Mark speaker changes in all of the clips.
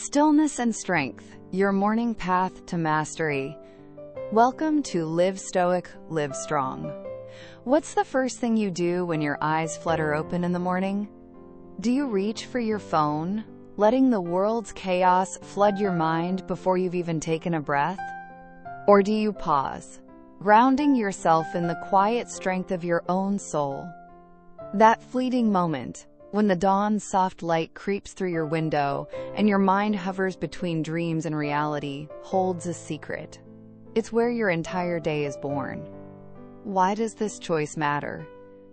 Speaker 1: Stillness and strength, your morning path to mastery. Welcome to Live Stoic, Live Strong. What's the first thing you do when your eyes flutter open in the morning? Do you reach for your phone, letting the world's chaos flood your mind before you've even taken a breath? Or do you pause, grounding yourself in the quiet strength of your own soul? That fleeting moment, when the dawn's soft light creeps through your window and your mind hovers between dreams and reality, holds a secret. It's where your entire day is born. Why does this choice matter?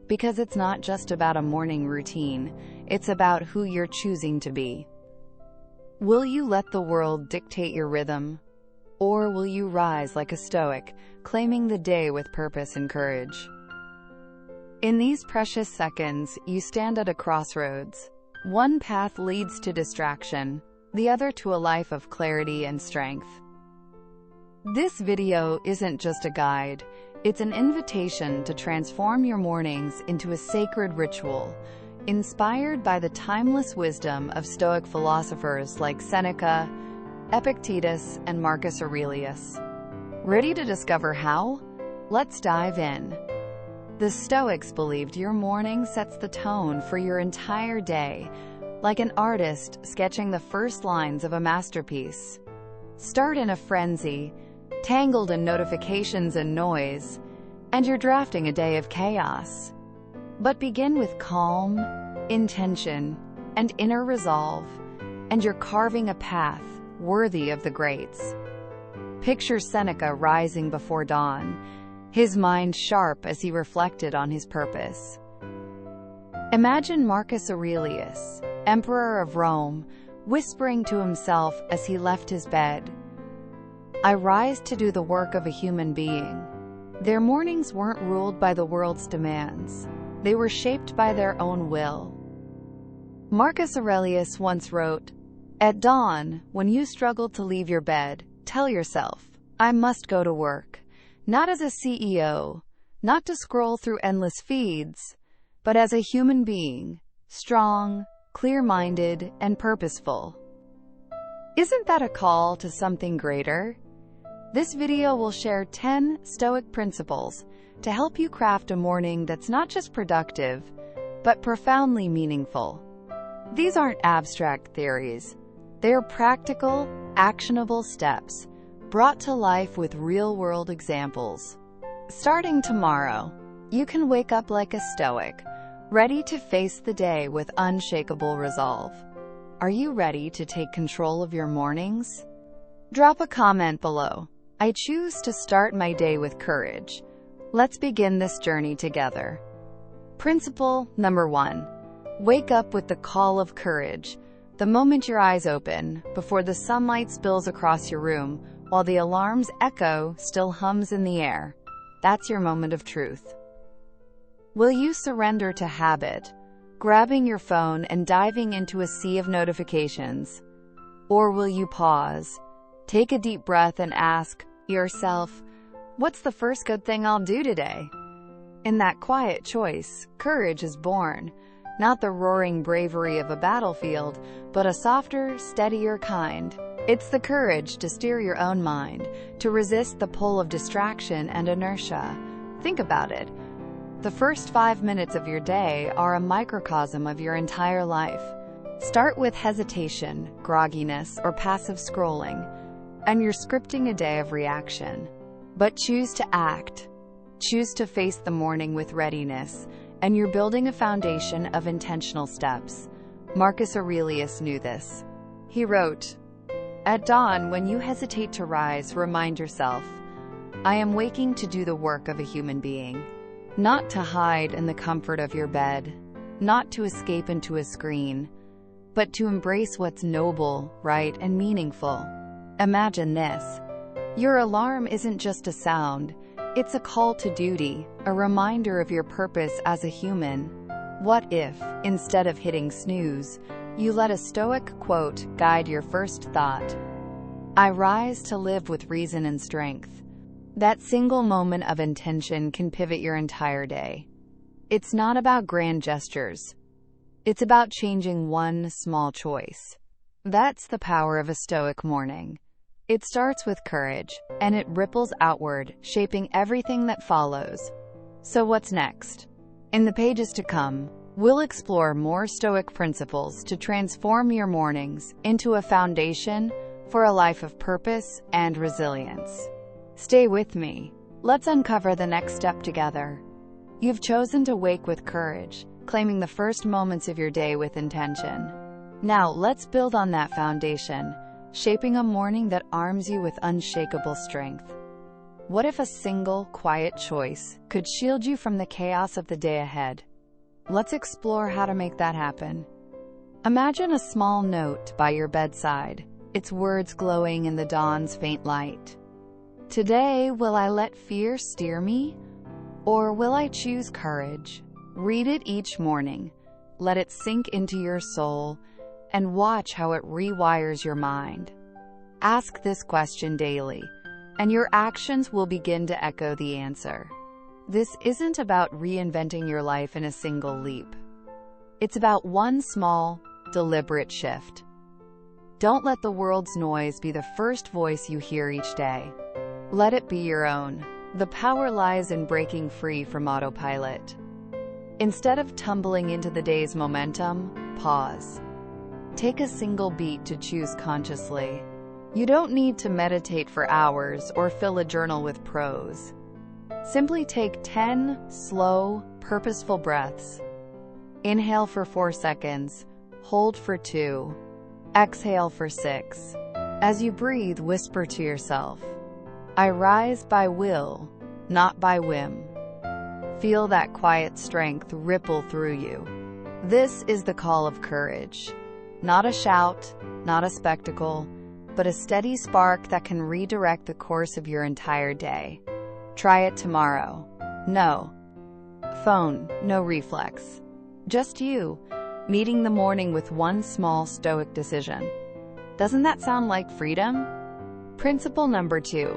Speaker 1: Because it's not just about a morning routine, it's about who you're choosing to be. Will you let the world dictate your rhythm? Or will you rise like a Stoic, claiming the day with purpose and courage? In these precious seconds, you stand at a crossroads. One path leads to distraction, the other to a life of clarity and strength. This video isn't just a guide, it's an invitation to transform your mornings into a sacred ritual, inspired by the timeless wisdom of Stoic philosophers like Seneca, Epictetus, and Marcus Aurelius. Ready to discover how? Let's dive in. The Stoics believed your morning sets the tone for your entire day, like an artist sketching the first lines of a masterpiece. Start in a frenzy, tangled in notifications and noise, and you're drafting a day of chaos. But begin with calm, intention, and inner resolve, and you're carving a path worthy of the greats. Picture Seneca rising before dawn, his mind sharp as he reflected on his purpose. Imagine Marcus Aurelius, Emperor of Rome, whispering to himself as he left his bed, "I rise to do the work of a human being." Their mornings weren't ruled by the world's demands. They were shaped by their own will. Marcus Aurelius once wrote, "At dawn, when you struggle to leave your bed, tell yourself, 'I must go to work.' Not as a CEO, not to scroll through endless feeds, but as a human being, strong, clear-minded, and purposeful." Isn't that a call to something greater? This video will share 10 Stoic principles to help you craft a morning that's not just productive, but profoundly meaningful. These aren't abstract theories. They are practical, actionable steps brought to life with real-world examples. Starting tomorrow, you can wake up like a Stoic, ready to face the day with unshakable resolve. Are you ready to take control of your mornings? Drop a comment below. I choose to start my day with courage. Let's begin this journey together. Principle number 1. Wake up with the call of courage. The moment your eyes open, before the sunlight spills across your room, while the alarm's echo still hums in the air, that's your moment of truth. Will you surrender to habit, grabbing your phone and diving into a sea of notifications? Or will you pause, take a deep breath and ask yourself, what's the first good thing I'll do today? In that quiet choice, courage is born, not the roaring bravery of a battlefield, but a softer, steadier kind. It's the courage to steer your own mind, to resist the pull of distraction and inertia. Think about it. The first 5 minutes of your day are a microcosm of your entire life. Start with hesitation, grogginess, or passive scrolling, and you're scripting a day of reaction. But choose to act. Choose to face the morning with readiness, and you're building a foundation of intentional steps. Marcus Aurelius knew this. He wrote, "At dawn, when you hesitate to rise, remind yourself, 'I am waking to do the work of a human being.' Not to hide in the comfort of your bed, not to escape into a screen, but to embrace what's noble, right, and meaningful." Imagine this. Your alarm isn't just a sound, it's a call to duty, a reminder of your purpose as a human. What if, instead of hitting snooze, you let a Stoic quote guide your first thought? "I rise to live with reason and strength." That single moment of intention can pivot your entire day. It's not about grand gestures. It's about changing one small choice. That's the power of a Stoic morning. It starts with courage, and it ripples outward, shaping everything that follows. So what's next? In the pages to come, we'll explore more Stoic principles to transform your mornings into a foundation for a life of purpose and resilience. Stay with me. Let's uncover the next step together. You've chosen to wake with courage, claiming the first moments of your day with intention. Now, let's build on that foundation, shaping a morning that arms you with unshakable strength. What if a single, quiet choice could shield you from the chaos of the day ahead? Let's explore how to make that happen. Imagine a small note by your bedside, its words glowing in the dawn's faint light. Today, will I let fear steer me? Or will I choose courage? Read it each morning. Let it sink into your soul, and watch how it rewires your mind. Ask this question daily, and your actions will begin to echo the answer. This isn't about reinventing your life in a single leap. It's about one small, deliberate shift. Don't let the world's noise be the first voice you hear each day. Let it be your own. The power lies in breaking free from autopilot. Instead of tumbling into the day's momentum, pause. Take a single beat to choose consciously. You don't need to meditate for hours or fill a journal with prose. Simply take 10 slow, purposeful breaths. Inhale for 4 seconds, hold for 2, exhale for 6. As you breathe, whisper to yourself, I rise by will, not by whim. Feel that quiet strength ripple through you. This is the call of courage. Not a shout, not a spectacle, but a steady spark that can redirect the course of your entire day. Try it tomorrow. No phone, no reflex. Just you, meeting the morning with one small Stoic decision. Doesn't that sound like freedom? Principle number 2,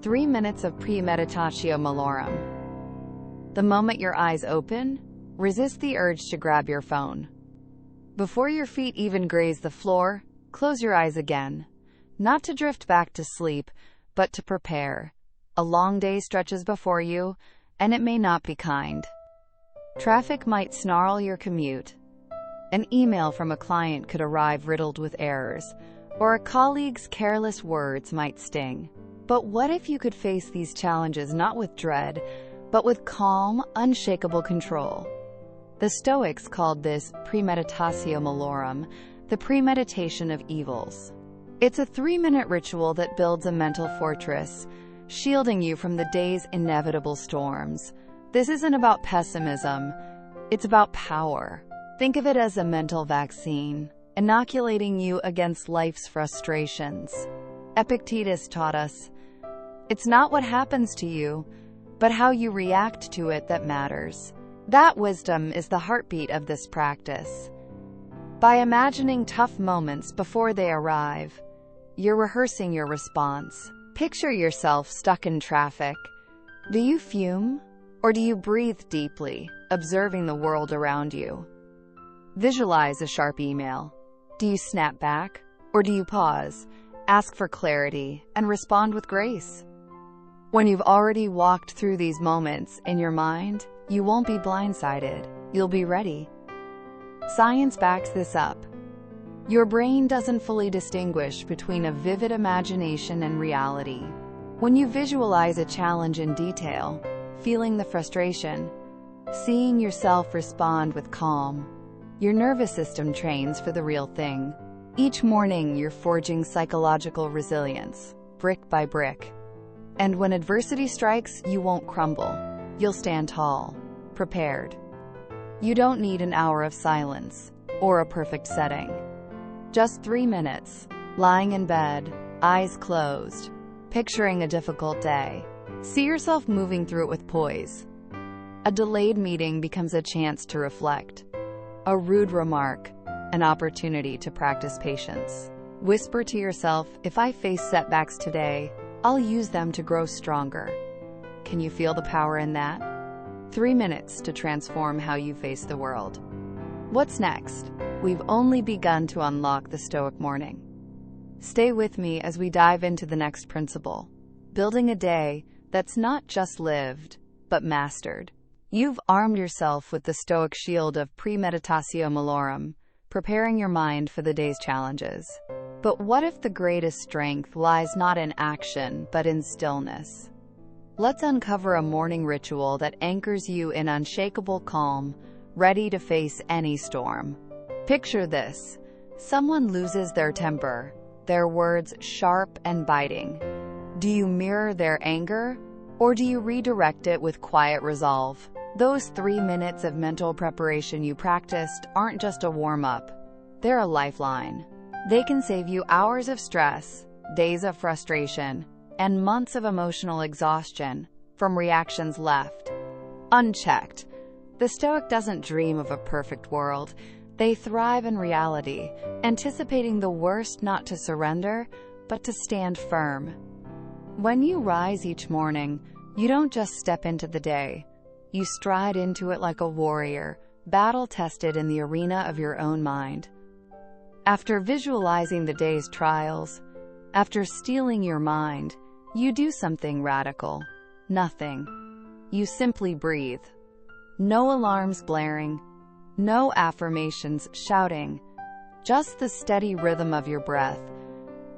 Speaker 1: 3 minutes of premeditatiomalorum. The moment your eyes open, resist the urge to grab your phone. Before your feet even graze the floor, close your eyes again. Not to drift back to sleep, but to prepare. A long day stretches before you, and it may not be kind. Traffic might snarl your commute. An email from a client could arrive riddled with errors, or a colleague's careless words might sting. But what if you could face these challenges not with dread, but with calm, unshakable control? The Stoics called this premeditatiomalorum, the premeditation of evils. It's a 3-minute ritual that builds a mental fortress, shielding you from the day's inevitable storms. This isn't about pessimism, it's about power. Think of it as a mental vaccine, inoculating you against life's frustrations. Epictetus taught us, it's not what happens to you, but how you react to it that matters. That wisdom is the heartbeat of this practice. By imagining tough moments before they arrive, you're rehearsing your response. Picture yourself stuck in traffic. Do you fume, or do you breathe deeply, observing the world around you? Visualize a sharp email. Do you snap back, or do you pause, ask for clarity, and respond with grace? When you've already walked through these moments in your mind, you won't be blindsided. You'll be ready. Science backs this up. Your brain doesn't fully distinguish between a vivid imagination and reality. When you visualize a challenge in detail, feeling the frustration, seeing yourself respond with calm, your nervous system trains for the real thing. Each morning, you're forging psychological resilience, brick by brick. And when adversity strikes, you won't crumble. You'll stand tall, prepared. You don't need an hour of silence or a perfect setting. Just 3 minutes, lying in bed, eyes closed, picturing a difficult day. See yourself moving through it with poise. A delayed meeting becomes a chance to reflect. A rude remark, an opportunity to practice patience. Whisper to yourself, if I face setbacks today, I'll use them to grow stronger. Can you feel the power in that? 3 minutes to transform how you face the world. What's next? We've only begun to unlock the Stoic morning. Stay with me as we dive into the next principle, building a day that's not just lived, but mastered. You've armed yourself with the Stoic shield of premeditatiomalorum, preparing your mind for the day's challenges. But what if the greatest strength lies not in action, but in stillness? Let's uncover a morning ritual that anchors you in unshakable calm, ready to face any storm. Picture this. Someone loses their temper, their words sharp and biting. Do you mirror their anger, or do you redirect it with quiet resolve? Those 3 minutes of mental preparation you practiced aren't just a warm-up. They're a lifeline. They can save you hours of stress, days of frustration, and months of emotional exhaustion from reactions left unchecked. The Stoic doesn't dream of a perfect world. They thrive in reality, anticipating the worst, not to surrender, but to stand firm. When you rise each morning, you don't just step into the day. You stride into it like a warrior, battle-tested in the arena of your own mind. After visualizing the day's trials, after steeling your mind, you do something radical. Nothing. You simply breathe. No alarms blaring, no affirmations shouting, just the steady rhythm of your breath,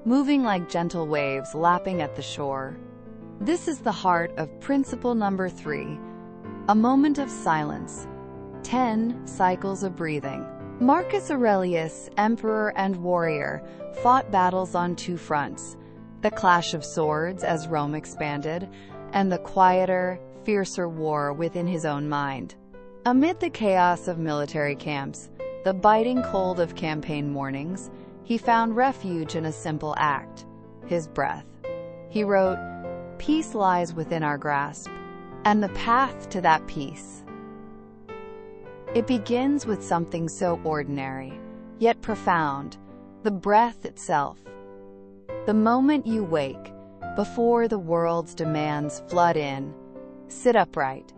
Speaker 1: moving like gentle waves lapping at the shore. This is the heart of principle number 3, a moment of silence, 10 cycles of breathing. Marcus Aurelius, emperor and warrior, fought battles on 2 fronts, the clash of swords as Rome expanded, and the quieter, fiercer war within his own mind. Amid the chaos of military camps, the biting cold of campaign mornings, he found refuge in a simple act, his breath. He wrote, "Peace lies within our grasp, and the path to that peace." It begins with something so ordinary, yet profound, the breath itself. The moment you wake, before the world's demands flood in, sit upright.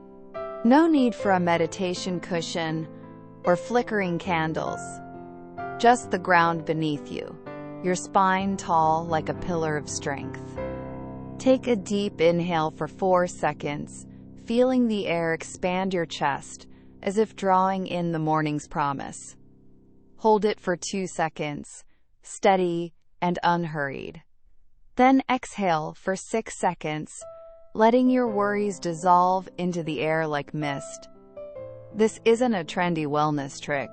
Speaker 1: No need for a meditation cushion or flickering candles. Just the ground beneath you, your spine tall like a pillar of strength. Take a deep inhale for 4 seconds, feeling the air expand your chest as if drawing in the morning's promise. Hold it for 2 seconds, steady and unhurried. Then exhale for 6 seconds, letting your worries dissolve into the air like mist. This isn't a trendy wellness trick.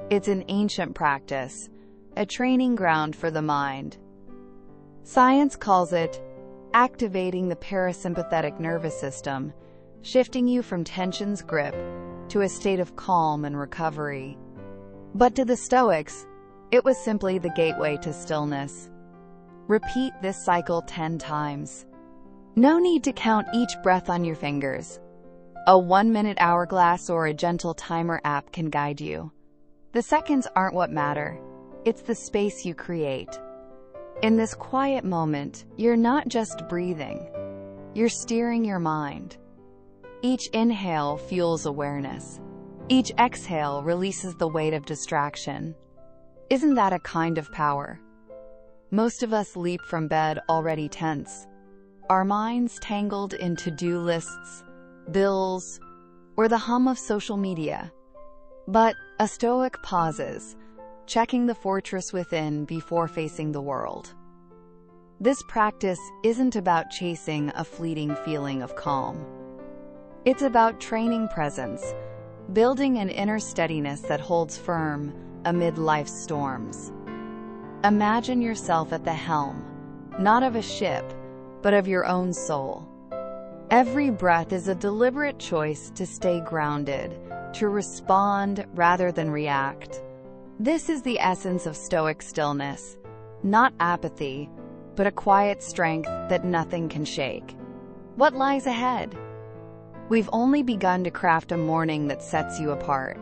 Speaker 1: It's an ancient practice, a training ground for the mind. Science calls it activating the parasympathetic nervous system, shifting you from tension's grip to a state of calm and recovery. But to the Stoics, it was simply the gateway to stillness. Repeat this cycle 10 times. No need to count each breath on your fingers. A 1-minute hourglass or a gentle timer app can guide you. The seconds aren't what matter. It's the space you create. In this quiet moment, you're not just breathing. You're steering your mind. Each inhale fuels awareness. Each exhale releases the weight of distraction. Isn't that a kind of power? Most of us leap from bed already tense, our minds tangled in to-do lists, bills, or the hum of social media. But a Stoic pauses, checking the fortress within before facing the world. This practice isn't about chasing a fleeting feeling of calm. It's about training presence, building an inner steadiness that holds firm amid life's storms. Imagine yourself at the helm, not of a ship, but of your own soul. Every breath is a deliberate choice to stay grounded, to respond rather than react. This is the essence of Stoic stillness, not apathy, but a quiet strength that nothing can shake. What lies ahead? We've only begun to craft a morning that sets you apart.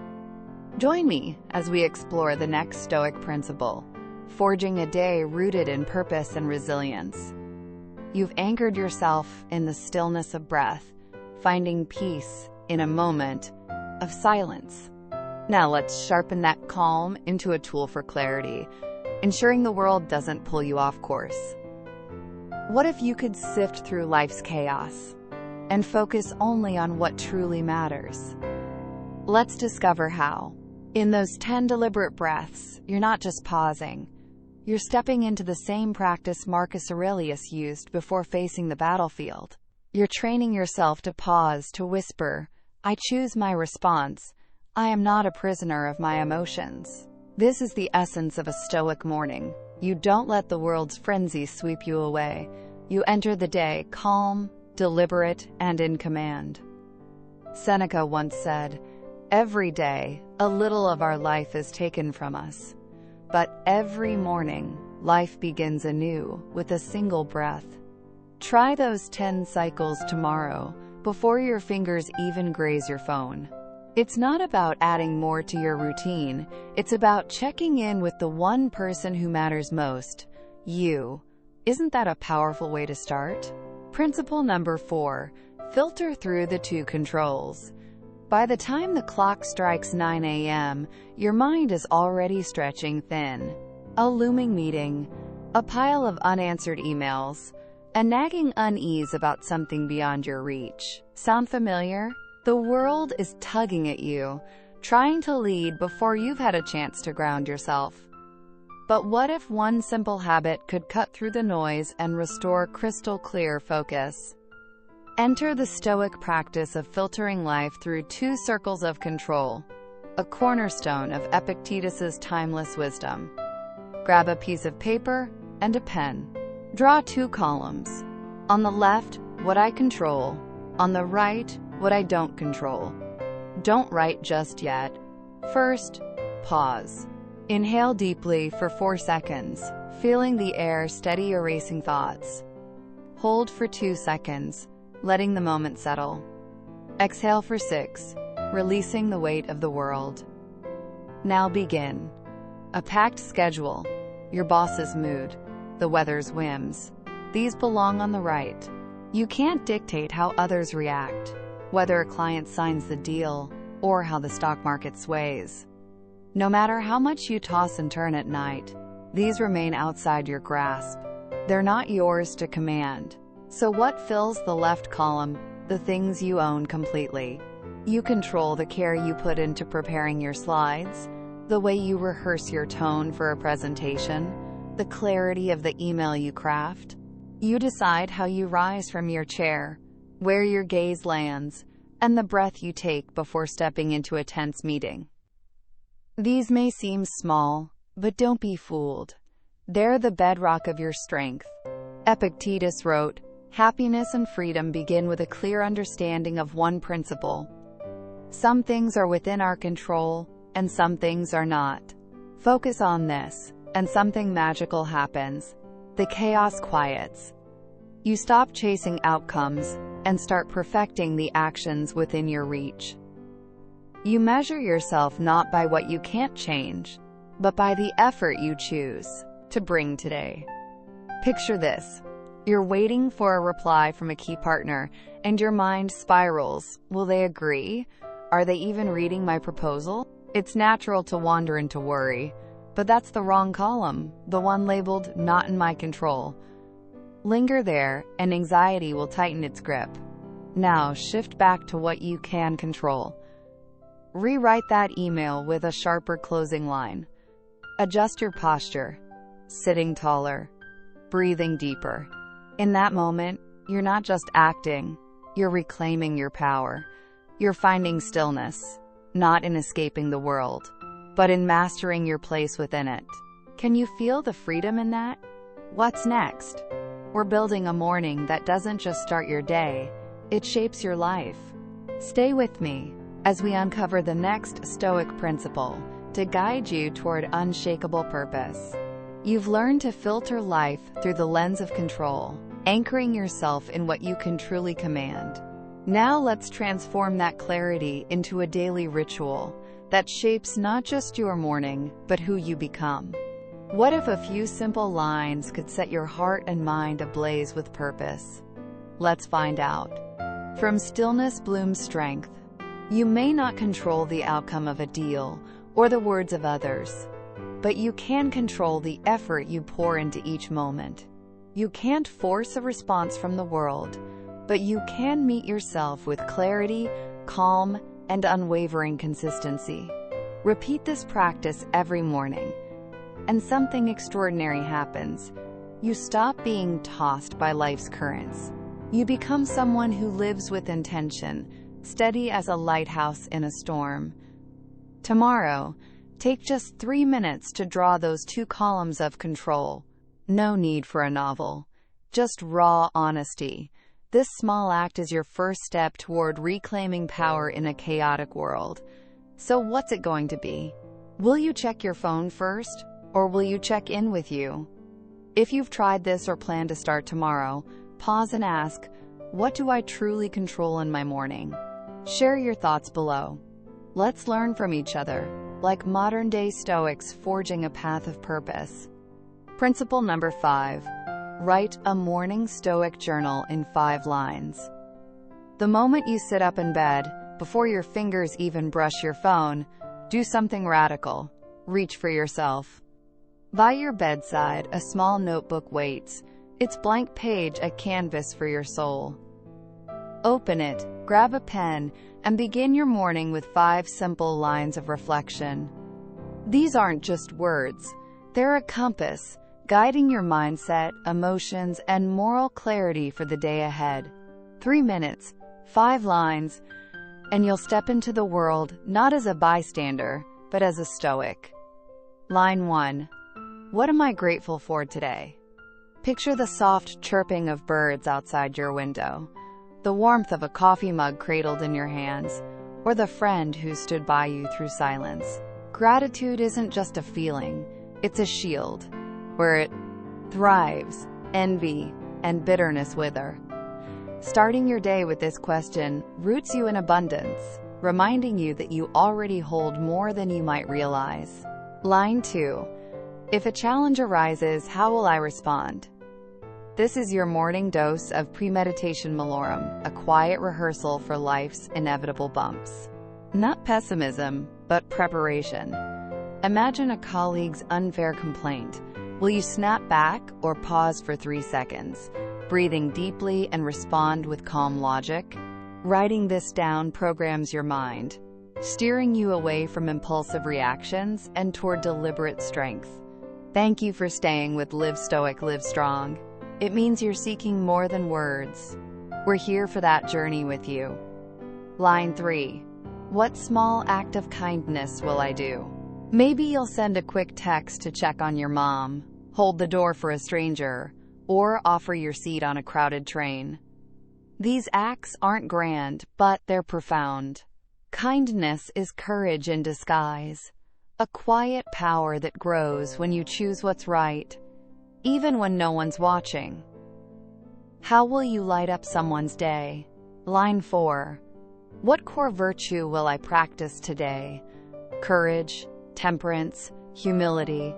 Speaker 1: Join me as we explore the next Stoic principle, forging a day rooted in purpose and resilience. You've anchored yourself in the stillness of breath, finding peace in a moment of silence. Now let's sharpen that calm into a tool for clarity, ensuring the world doesn't pull you off course. What if you could sift through life's chaos and focus only on what truly matters? Let's discover how. In those 10 deliberate breaths, you're not just pausing. You're stepping into the same practice Marcus Aurelius used before facing the battlefield. You're training yourself to pause, to whisper, "I choose my response. I am not a prisoner of my emotions." This is the essence of a Stoic morning. You don't let the world's frenzy sweep you away. You enter the day calm, deliberate, and in command. Seneca once said, "Every day, a little of our life is taken from us. But every morning, life begins anew with a single breath." Try those 10 cycles tomorrow, before your fingers even graze your phone. It's not about adding more to your routine, it's about checking in with the one person who matters most, you. Isn't that a powerful way to start? Principle number 4, filter through the 2 controls. By the time the clock strikes 9 a.m., your mind is already stretching thin. A looming meeting, a pile of unanswered emails, a nagging unease about something beyond your reach. Sound familiar? The world is tugging at you, trying to lead before you've had a chance to ground yourself. But what if one simple habit could cut through the noise and restore crystal clear focus? Enter the Stoic practice of filtering life through 2 circles of control, a cornerstone of Epictetus's timeless wisdom. Grab a piece of paper and a pen. Draw 2 columns. On the left, what I control. On the right, what I don't control. Don't write just yet. First, pause. Inhale deeply for 4 seconds, feeling the air steady erasing thoughts. Hold for 2 seconds, letting the moment settle. Exhale for 6, releasing the weight of the world. Now begin. A packed schedule, your boss's mood, the weather's whims. These belong on the right. You can't dictate how others react, whether a client signs the deal or how the stock market sways. No matter how much you toss and turn at night, these remain outside your grasp. They're not yours to command. So what fills the left column? The things you own completely. You control the care you put into preparing your slides, the way you rehearse your tone for a presentation, the clarity of the email you craft. You decide how you rise from your chair, where your gaze lands, and the breath you take before stepping into a tense meeting. These may seem small, but don't be fooled. They're the bedrock of your strength. Epictetus wrote, "Happiness and freedom begin with a clear understanding of one principle. Some things are within our control, and some things are not. Focus on this, and something magical happens. The chaos quiets. You stop chasing outcomes, and start perfecting the actions within your reach. You measure yourself not by what you can't change, but by the effort you choose to bring today." Picture this. You're waiting for a reply from a key partner, and your mind spirals. Will they agree? Are they even reading my proposal? It's natural to wander into worry, but that's the wrong column, the one labeled "not in my control." Linger there, and anxiety will tighten its grip. Now shift back to what you can control. Rewrite that email with a sharper closing line. Adjust your posture, sitting taller, breathing deeper. In that moment, you're not just acting, you're reclaiming your power. You're finding stillness, not in escaping the world, but in mastering your place within it. Can you feel the freedom in that? What's next? We're building a morning that doesn't just start your day, it shapes your life. Stay with me as we uncover the next Stoic principle to guide you toward unshakable purpose. You've learned to filter life through the lens of control, anchoring yourself in what you can truly command. Now let's transform that clarity into a daily ritual that shapes not just your morning, but who you become. What if a few simple lines could set your heart and mind ablaze with purpose? Let's find out. From stillness blooms strength. You may not control the outcome of a deal or the words of others, but you can control the effort you pour into each moment. You can't force a response from the world, but you can meet yourself with clarity, calm, and unwavering consistency. Repeat this practice every morning, and something extraordinary happens. You stop being tossed by life's currents. You become someone who lives with intention, steady as a lighthouse in a storm. Tomorrow, take just 3 minutes to draw those 2 columns of control. No need for a novel, just raw honesty. This small act is your first step toward reclaiming power in a chaotic world. So what's it going to be? Will you check your phone first, or will you check in with you? If you've tried this or plan to start tomorrow, pause and ask, what do I truly control in my morning? Share your thoughts below. Let's learn from each other, like modern-day Stoics forging a path of purpose. Principle number 5. Write a morning Stoic journal in 5 lines. The moment you sit up in bed, before your fingers even brush your phone, do something radical. Reach for yourself. By your bedside, a small notebook waits. Its blank page a canvas for your soul. Open it, grab a pen, and begin your morning with 5 simple lines of reflection. These aren't just words. They're a compass, guiding your mindset, emotions, and moral clarity for the day ahead. 3 minutes, 5 lines, and you'll step into the world not as a bystander, but as a Stoic. Line 1. What am I grateful for today? Picture the soft chirping of birds outside your window, the warmth of a coffee mug cradled in your hands, or the friend who stood by you through silence. Gratitude isn't just a feeling, it's a shield. Where it thrives, envy and bitterness wither. Starting your day with this question roots you in abundance, reminding you that you already hold more than you might realize. Line 2. If a challenge arises, how will I respond? This is your morning dose of premeditatiomalorum, a quiet rehearsal for life's inevitable bumps. Not pessimism, but preparation. Imagine a colleague's unfair complaint. Will you snap back or pause for 3 seconds, breathing deeply and respond with calm logic? Writing this down programs your mind, steering you away from impulsive reactions and toward deliberate strength. Thank you for staying with Live Stoic, Live Strong. It means you're seeking more than words. We're here for that journey with you. Line 3. What small act of kindness will I do? Maybe you'll send a quick text to check on your mom, hold the door for a stranger, or offer your seat on a crowded train. These acts aren't grand, but they're profound. Kindness is courage in disguise, a quiet power that grows when you choose what's right, even when no one's watching. How will you light up someone's day? Line 4. What core virtue will I practice today? Courage, temperance, humility.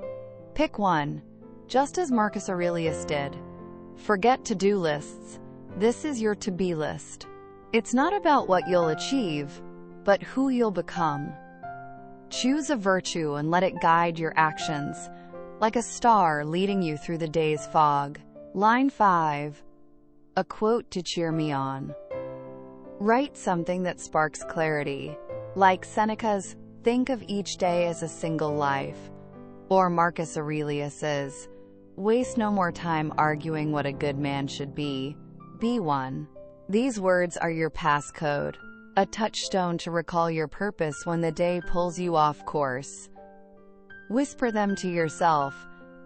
Speaker 1: Pick one, just as Marcus Aurelius did. Forget to-do lists. This is your to-be list. It's not about what you'll achieve, but who you'll become. Choose a virtue and let it guide your actions, like a star leading you through the day's fog. Line 5. A quote to cheer me on. Write something that sparks clarity, like Seneca's, "Think of each day as a single life," or Marcus Aurelius's, "Waste no more time arguing what a good man should be one." These words are your passcode, a touchstone to recall your purpose when the day pulls you off course. Whisper them to yourself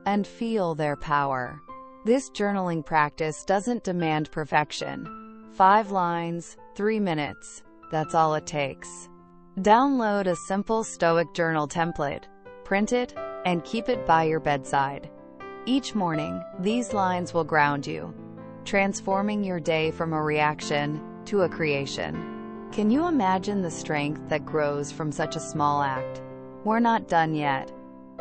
Speaker 1: and feel their power. This journaling practice doesn't demand perfection. 5 lines, 3 minutes, that's all it takes. Download a simple Stoic journal template, print it, and keep it by your bedside. Each morning, these lines will ground you, transforming your day from a reaction to a creation. Can you imagine the strength that grows from such a small act? We're not done yet.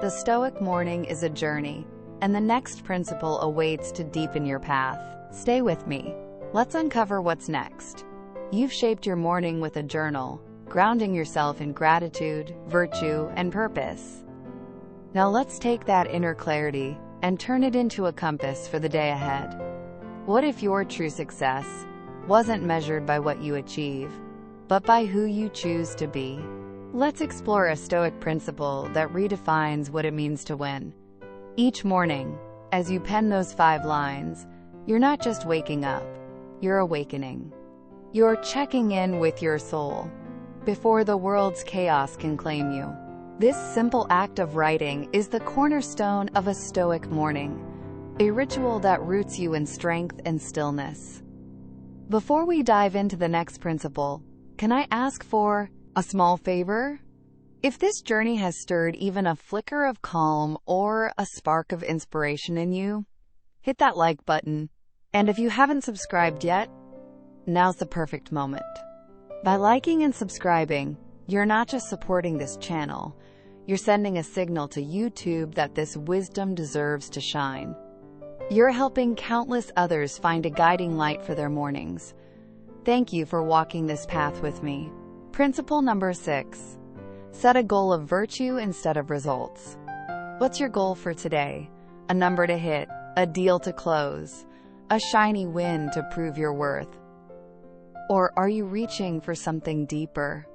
Speaker 1: The Stoic morning is a journey, and the next principle awaits to deepen your path. Stay with me. Let's uncover what's next. You've shaped your morning with a journal, grounding yourself in gratitude, virtue, and purpose. Now let's take that inner clarity and turn it into a compass for the day ahead. What if your true success wasn't measured by what you achieve, but by who you choose to be? Let's explore a Stoic principle that redefines what it means to win. Each morning, as you pen those 5 lines, you're not just waking up, you're awakening. You're checking in with your soul before the world's chaos can claim you. This simple act of writing is the cornerstone of a Stoic morning, a ritual that roots you in strength and stillness. Before we dive into the next principle, can I ask for a small favor? If this journey has stirred even a flicker of calm or a spark of inspiration in you, hit that like button. And if you haven't subscribed yet, now's the perfect moment. By liking and subscribing, you're not just supporting this channel, you're sending a signal to YouTube that this wisdom deserves to shine. You're helping countless others find a guiding light for their mornings. Thank you for walking this path with me. Principle number 6. Set a goal of virtue instead of results. What's your goal for today? A number to hit, a deal to close, a shiny win to prove your worth? Or are you reaching for something deeper,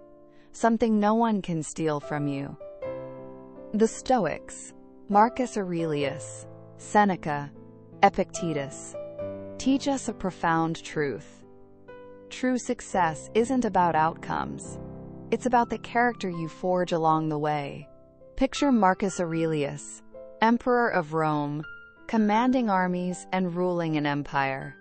Speaker 1: something no one can steal from you? The Stoics, Marcus Aurelius, Seneca, Epictetus, teach us a profound truth. True success isn't about outcomes. It's about the character you forge along the way. Picture Marcus Aurelius, Emperor of Rome, commanding armies and ruling an empire.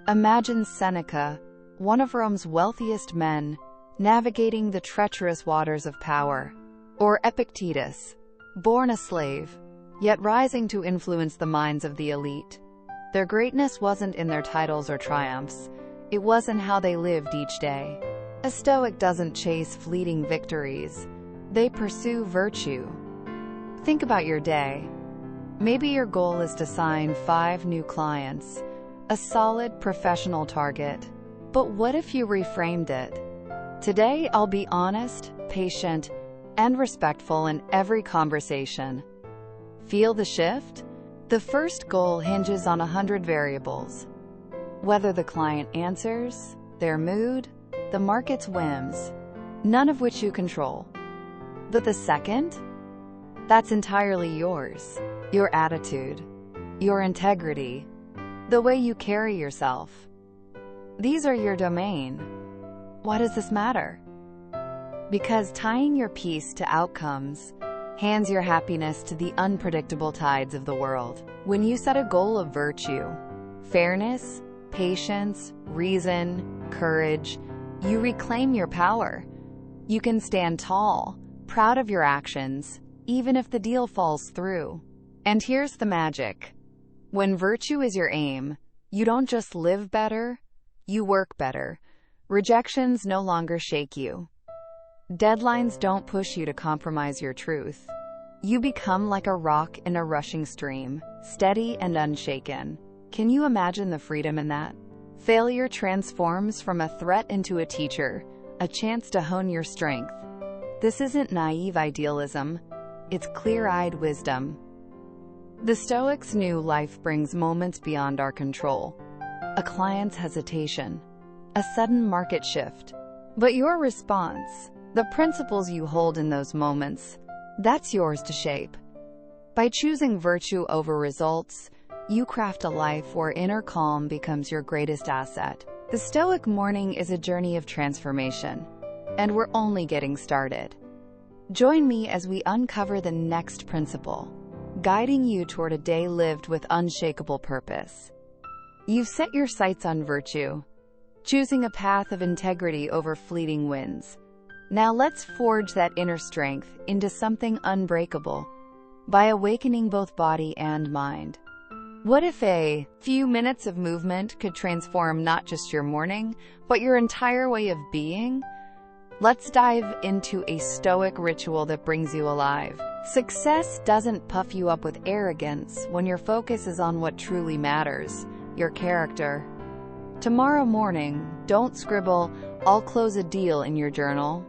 Speaker 1: Imagine Seneca, one of Rome's wealthiest men, navigating the treacherous waters of power. Or Epictetus, born a slave, yet rising to influence the minds of the elite. Their greatness wasn't in their titles or triumphs, it was in how they lived each day. A Stoic doesn't chase fleeting victories, they pursue virtue. Think about your day. Maybe your goal is to sign 5 new clients, a solid professional target. But what if you reframed it? Today I'll be honest, patient, and respectful in every conversation. Feel the shift? The first goal hinges on 100 variables. Whether the client answers, their mood, the market's whims, none of which you control. But the second? That's entirely yours. Your attitude, your integrity, the way you carry yourself. These are your domain. Why does this matter? Because tying your peace to outcomes hands your happiness to the unpredictable tides of the world. When you set a goal of virtue, fairness, patience, reason, courage, you reclaim your power. You can stand tall, proud of your actions, even if the deal falls through. And here's the magic. When virtue is your aim, you don't just live better, you work better. Rejections no longer shake you. Deadlines don't push you to compromise your truth. You become like a rock in a rushing stream, steady and unshaken. Can you imagine the freedom in that? Failure transforms from a threat into a teacher, a chance to hone your strength. This isn't naive idealism, it's clear-eyed wisdom. The Stoics knew life brings moments beyond our control. A client's hesitation, a sudden market shift. But your response, the principles you hold in those moments, that's yours to shape. By choosing virtue over results, you craft a life where inner calm becomes your greatest asset. The Stoic morning is a journey of transformation, and we're only getting started. Join me as we uncover the next principle, guiding you toward a day lived with unshakable purpose. You've set your sights on virtue, choosing a path of integrity over fleeting winds. Now let's forge that inner strength into something unbreakable by awakening both body and mind. What if a few minutes of movement could transform not just your morning, but your entire way of being? Let's dive into a Stoic ritual that brings you alive. Success doesn't puff you up with arrogance when your focus is on what truly matters, your character. Tomorrow morning, don't scribble, "I'll close a deal" in your journal.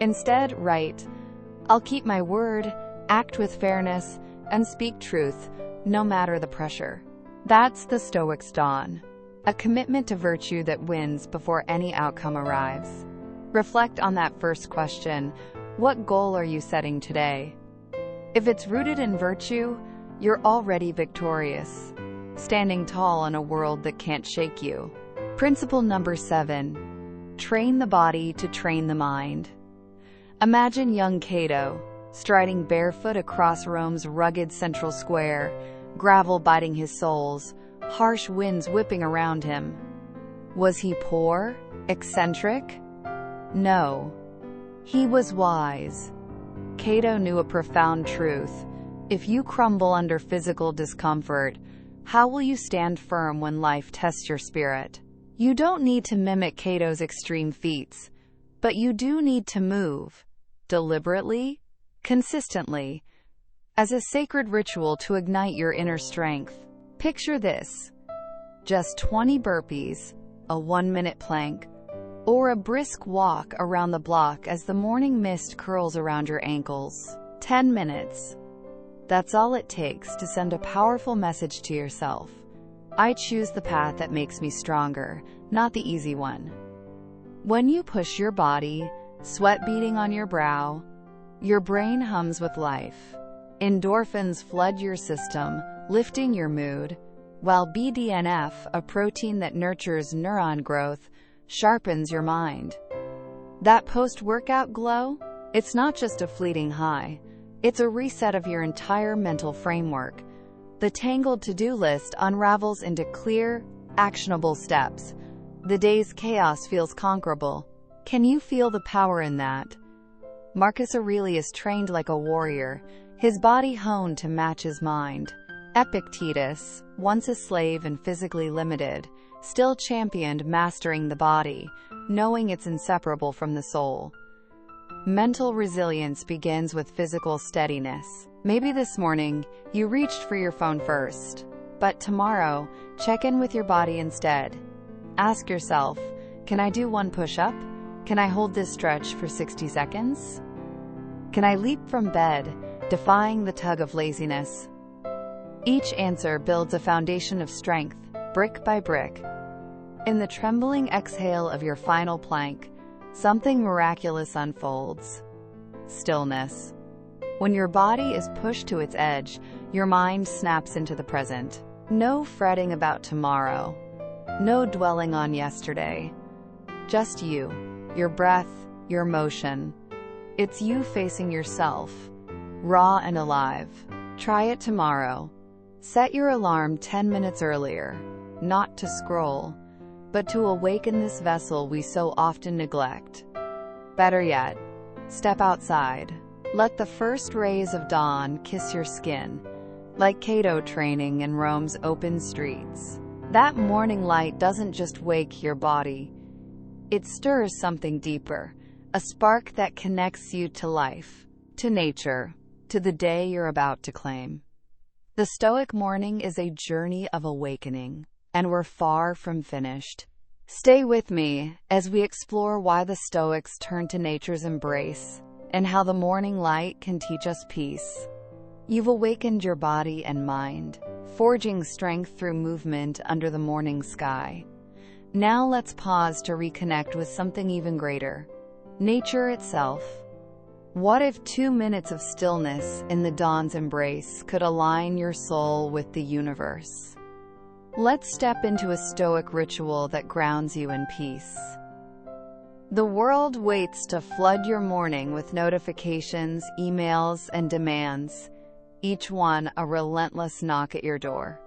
Speaker 1: Instead, write, "I'll keep my word, act with fairness, and speak truth, no matter the pressure." That's the Stoic's dawn, a commitment to virtue that wins before any outcome arrives. Reflect on that first question: what goal are you setting today? If it's rooted in virtue, you're already victorious, standing tall in a world that can't shake you. Principle number 7. Train the body to train the mind. Imagine young Cato, striding barefoot across Rome's rugged central square, gravel biting his soles, harsh winds whipping around him. Was he poor? Eccentric? No. He was wise. Cato knew a profound truth. If you crumble under physical discomfort, how will you stand firm when life tests your spirit? You don't need to mimic Cato's extreme feats, but you do need to move, deliberately, consistently, as a sacred ritual to ignite your inner strength. Picture this: just 20 burpees, a 1-minute plank, or a brisk walk around the block as the morning mist curls around your ankles. 10 minutes. That's all it takes to send a powerful message to yourself. I choose the path that makes me stronger, not the easy one. When you push your body, sweat beading on your brow, your brain hums with life. Endorphins flood your system, lifting your mood, while BDNF, a protein that nurtures neuron growth, sharpens your mind. That post-workout glow? It's not just a fleeting high. It's a reset of your entire mental framework. The tangled to-do list unravels into clear, actionable steps. The day's chaos feels conquerable. Can you feel the power in that? Marcus Aurelius trained like a warrior, his body honed to match his mind. Epictetus, once a slave and physically limited, still championed mastering the body, knowing it's inseparable from the soul. Mental resilience begins with physical steadiness. Maybe this morning, you reached for your phone first, but tomorrow, check in with your body instead. Ask yourself, can I do 1 push-up? Can I hold this stretch for 60 seconds? Can I leap from bed, defying the tug of laziness? Each answer builds a foundation of strength, brick by brick. In the trembling exhale of your final plank, something miraculous unfolds. Stillness. When your body is pushed to its edge, your mind snaps into the present. No fretting about tomorrow. No dwelling on yesterday. Just you, your breath, your motion. It's you facing yourself, raw and alive. Try it tomorrow. Set your alarm 10 minutes earlier, not to scroll, but to awaken this vessel we so often neglect. Better yet, step outside. Let the first rays of dawn kiss your skin, like Cato training in Rome's open streets. That morning light doesn't just wake your body. It stirs something deeper, a spark that connects you to life, to nature, to the day you're about to claim. The Stoic morning is a journey of awakening, and we're far from finished. Stay with me as we explore why the Stoics turned to nature's embrace, and how the morning light can teach us peace. You've awakened your body and mind, forging strength through movement under the morning sky. Now let's pause to reconnect with something even greater: nature itself. What if 2 minutes of stillness in the dawn's embrace could align your soul with the universe? Let's step into a Stoic ritual that grounds you in peace. The world waits to flood your morning with notifications, emails, and demands, each one a relentless knock at your door.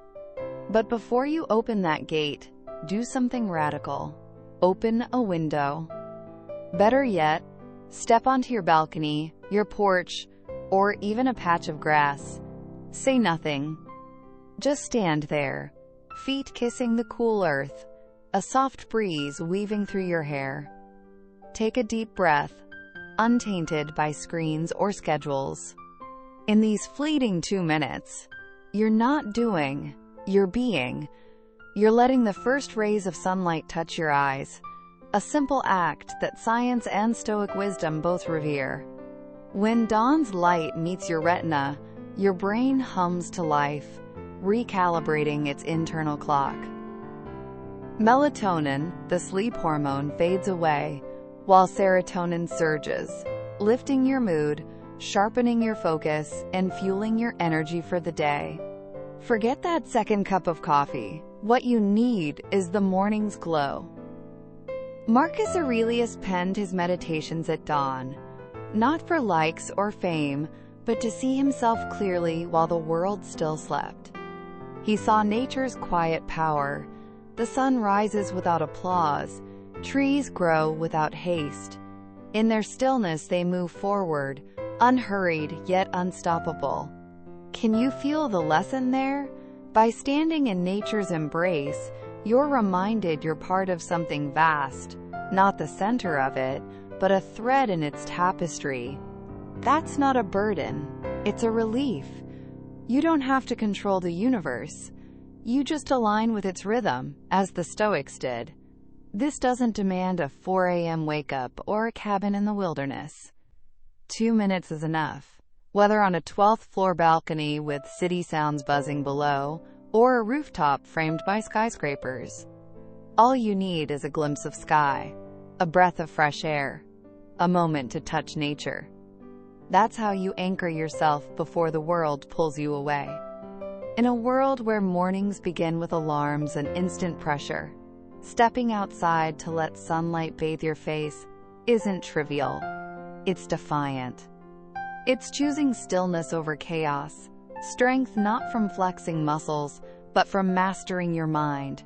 Speaker 1: But before you open that gate, do something radical. Open a window. Better yet, step onto your balcony, your porch, or even a patch of grass. Say nothing. Just stand there, feet kissing the cool earth, a soft breeze weaving through your hair. Take a deep breath, untainted by screens or schedules. In these fleeting 2 minutes, you're not doing, you're being. You're letting the first rays of sunlight touch your eyes, a simple act that science and Stoic wisdom both revere. When dawn's light meets your retina, your brain hums to life, recalibrating its internal clock. Melatonin, the sleep hormone, fades away, while serotonin surges, lifting your mood, sharpening your focus, and fueling your energy for the day. Forget that second cup of coffee. What you need is the morning's glow. Marcus Aurelius penned his meditations at dawn, not for likes or fame, but to see himself clearly while the world still slept. He saw nature's quiet power. The sun rises without applause. Trees grow without haste. In their stillness they move forward, unhurried yet unstoppable. Can you feel the lesson there? By standing in nature's embrace, you're reminded you're part of something vast, not the center of it, but a thread in its tapestry. That's not a burden, it's a relief. You don't have to control the universe. You just align with its rhythm, as the Stoics did. This doesn't demand a 4 a.m. wake-up or a cabin in the wilderness. 2 minutes is enough. Whether on a 12th floor balcony with city sounds buzzing below, or a rooftop framed by skyscrapers. All you need is a glimpse of sky, a breath of fresh air, a moment to touch nature. That's how you anchor yourself before the world pulls you away. In a world where mornings begin with alarms and instant pressure, stepping outside to let sunlight bathe your face isn't trivial. It's defiant. It's choosing stillness over chaos, strength not from flexing muscles, but from mastering your mind.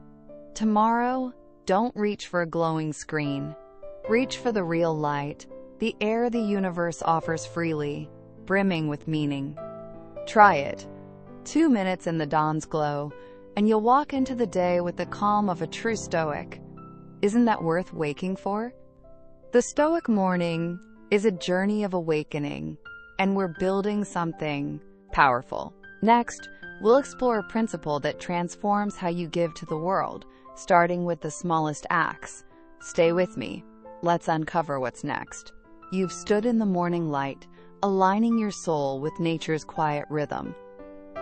Speaker 1: Tomorrow, don't reach for a glowing screen. Reach for the real light, the air the universe offers freely, brimming with meaning. Try it. 2 minutes in the dawn's glow, and you'll walk into the day with the calm of a true Stoic. Isn't that worth waking for? The Stoic morning is a journey of awakening, and we're building something powerful. Next, we'll explore a principle that transforms how you give to the world, starting with the smallest acts. Stay with me. Let's uncover what's next. You've stood in the morning light, aligning your soul with nature's quiet rhythm.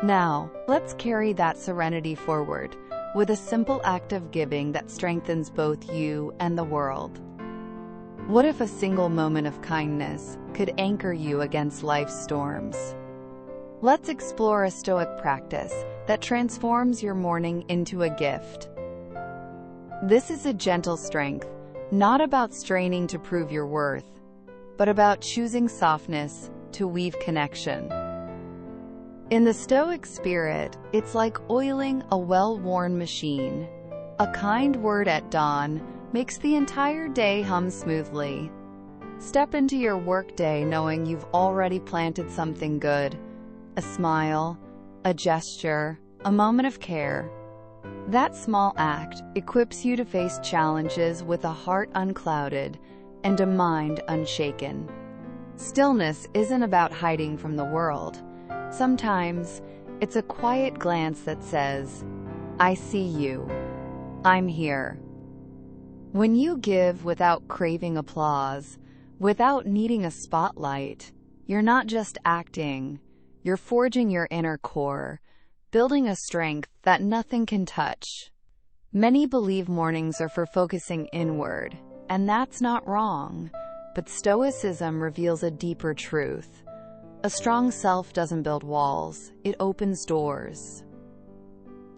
Speaker 1: Now, let's carry that serenity forward with a simple act of giving that strengthens both you and the world. What if a single moment of kindness could anchor you against life's storms? Let's explore a Stoic practice that transforms your morning into a gift. This is a gentle strength, not about straining to prove your worth, but about choosing softness to weave connection. In the Stoic spirit, it's like oiling a well-worn machine. A kind word at dawn makes the entire day hum smoothly. Step into your workday knowing you've already planted something good. A smile, a gesture, a moment of care. That small act equips you to face challenges with a heart unclouded and a mind unshaken. Stillness isn't about hiding from the world. Sometimes, it's a quiet glance that says, "I see you. I'm here." When you give without craving applause, without needing a spotlight, you're not just acting, you're forging your inner core, building a strength that nothing can touch. Many believe mornings are for focusing inward, and that's not wrong, but Stoicism reveals a deeper truth. A strong self doesn't build walls, it opens doors.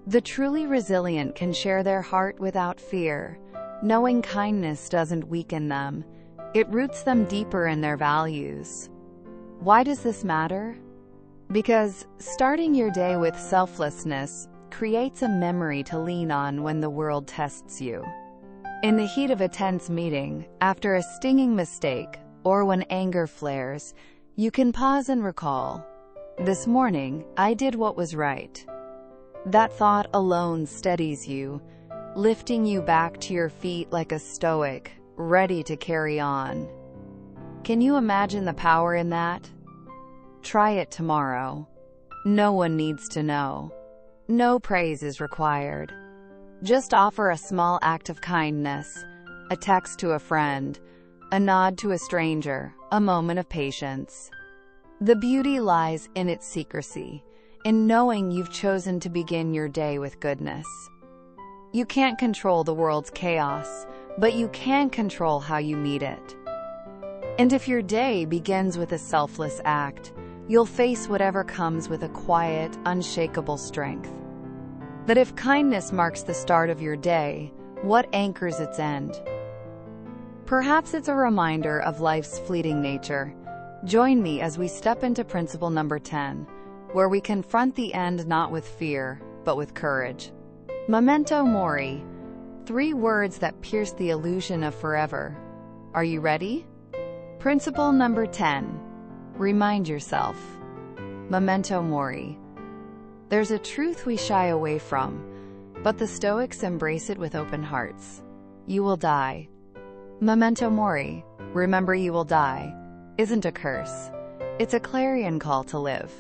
Speaker 1: The truly resilient can share their heart without fear, knowing kindness doesn't weaken them, it roots them deeper in their values. Why does this matter? Because starting your day with selflessness creates a memory to lean on when the world tests you. In the heat of a tense meeting, after a stinging mistake, or when anger flares, you can pause and recall, "This morning, I did what was right." That thought alone steadies you, lifting you back to your feet like a Stoic, ready to carry on. Can you imagine the power in that? Try it tomorrow. No one needs to know. No praise is required. Just offer a small act of kindness, a text to a friend, a nod to a stranger, a moment of patience. The beauty lies in its secrecy, in knowing you've chosen to begin your day with goodness. You can't control the world's chaos, but you can control how you meet it. And if your day begins with a selfless act, you'll face whatever comes with a quiet, unshakable strength. But if kindness marks the start of your day, what anchors its end? Perhaps it's a reminder of life's fleeting nature. Join me as we step into principle number 10, where we confront the end not with fear, but with courage. Memento mori, 3 words that pierce the illusion of forever. Are you ready? Principle number 10. Remind yourself. Memento mori. There's a truth we shy away from, but the Stoics embrace it with open hearts. You will die. Memento mori, remember you will die, isn't a curse. It's a clarion call to live.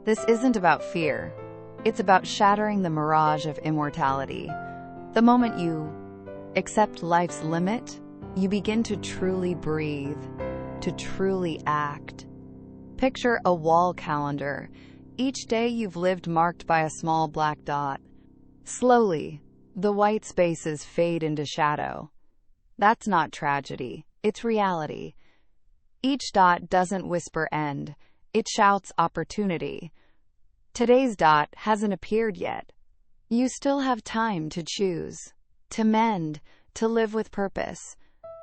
Speaker 1: This isn't about fear. It's about shattering the mirage of immortality. The moment you accept life's limit, you begin to truly breathe, to truly act. Picture a wall calendar. Each day you've lived marked by a small black dot. Slowly, the white spaces fade into shadow. That's not tragedy, it's reality. Each dot doesn't whisper end, it shouts opportunity. Today's dot hasn't appeared yet. You still have time to choose, to mend, to live with purpose.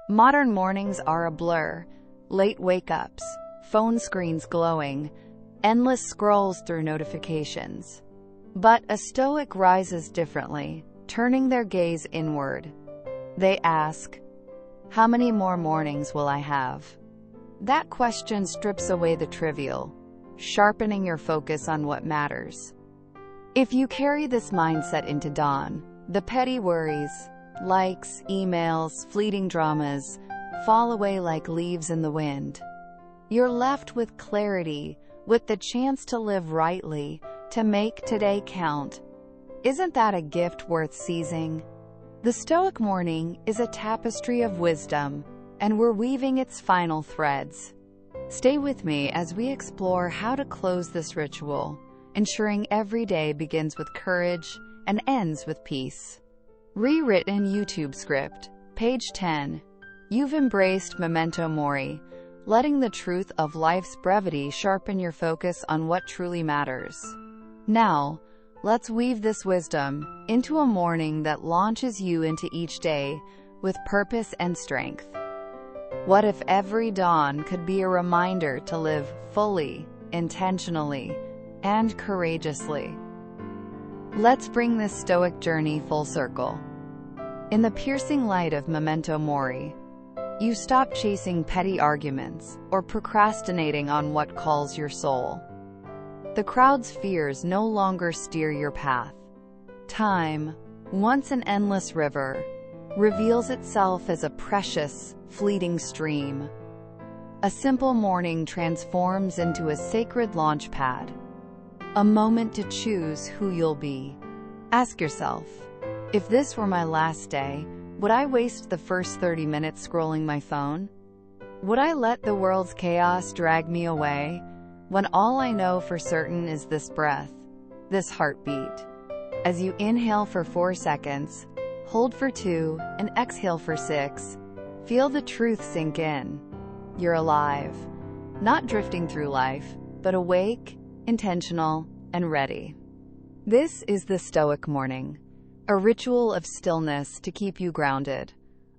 Speaker 1: Modern mornings are a blur. Late wake-ups, phone screens glowing, endless scrolls through notifications. But a Stoic rises differently, turning their gaze inward. They ask, how many more mornings will I have? That question strips away the trivial, sharpening your focus on what matters. If you carry this mindset into dawn, the petty worries, likes, emails, fleeting dramas, fall away like leaves in the wind. You're left with clarity, with the chance to live rightly, to make today count. Isn't that a gift worth seizing? The Stoic morning is a tapestry of wisdom, and we're weaving its final threads. Stay with me as we explore how to close this ritual, ensuring every day begins with courage and ends with peace. Rewritten YouTube script, page 10. You've embraced memento mori, letting the truth of life's brevity sharpen your focus on what truly matters. Now, let's weave this wisdom into a morning that launches you into each day with purpose and strength. What if every dawn could be a reminder to live fully, intentionally, and courageously? Let's bring this Stoic journey full circle. In the piercing light of memento mori, you stop chasing petty arguments or procrastinating on what calls your soul. The crowd's fears no longer steer your path. Time, once an endless river, reveals itself as a precious, fleeting stream. A simple morning transforms into a sacred launch pad, a moment to choose who you'll be. Ask yourself, if this were my last day, would I waste the first 30 minutes scrolling my phone? Would I let the world's chaos drag me away, when all I know for certain is this breath, this heartbeat? As you inhale for 4 seconds, hold for 2, and exhale for 6, feel the truth sink in. You're alive, not drifting through life, but awake, intentional, and ready. This is the Stoic morning, a ritual of stillness to keep you grounded,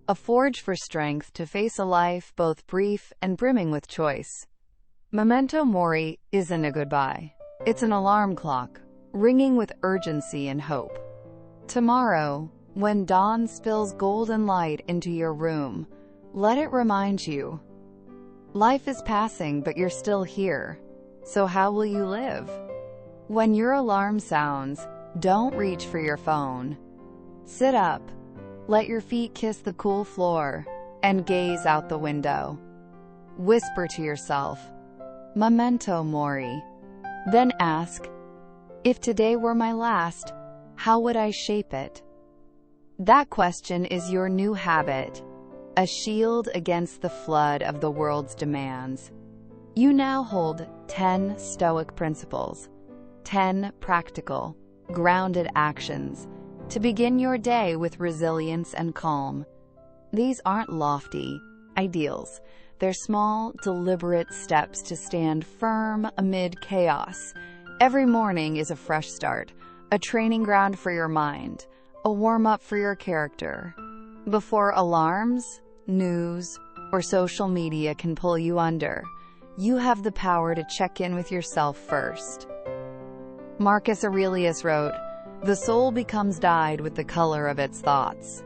Speaker 1: a forge for strength to face a life both brief and brimming with choice. Memento mori isn't a goodbye. It's an alarm clock, ringing with urgency and hope. Tomorrow, when dawn spills golden light into your room, let it remind you, life is passing, but you're still here. So how will you live? When your alarm sounds, don't reach for your phone. Sit up, let your feet kiss the cool floor, and gaze out the window. Whisper to yourself, memento mori. Then ask, if today were my last, how would I shape it? That question is your new habit, a shield against the flood of the world's demands. You now hold 10 Stoic principles, 10 practical, grounded actions to begin your day with resilience and calm. These aren't lofty ideals. They're small, deliberate steps to stand firm amid chaos. Every morning is a fresh start, a training ground for your mind, a warm-up for your character. Before alarms, news, or social media can pull you under, you have the power to check in with yourself first. Marcus Aurelius wrote, "The soul becomes dyed with the color of its thoughts."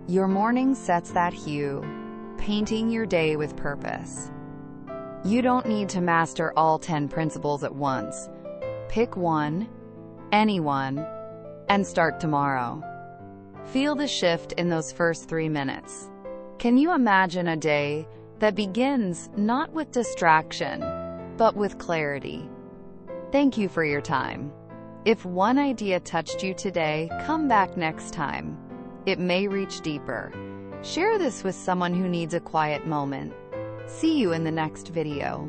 Speaker 1: Your morning sets that hue, painting your day with purpose. You don't need to master all 10 principles at once. Pick one, any one, and start tomorrow. Feel the shift in those first 3 minutes. Can you imagine a day that begins not with distraction, but with clarity? Thank you for your time. If one idea touched you today, come back next time. It may reach deeper. Share this with someone who needs a quiet moment. See you in the next video.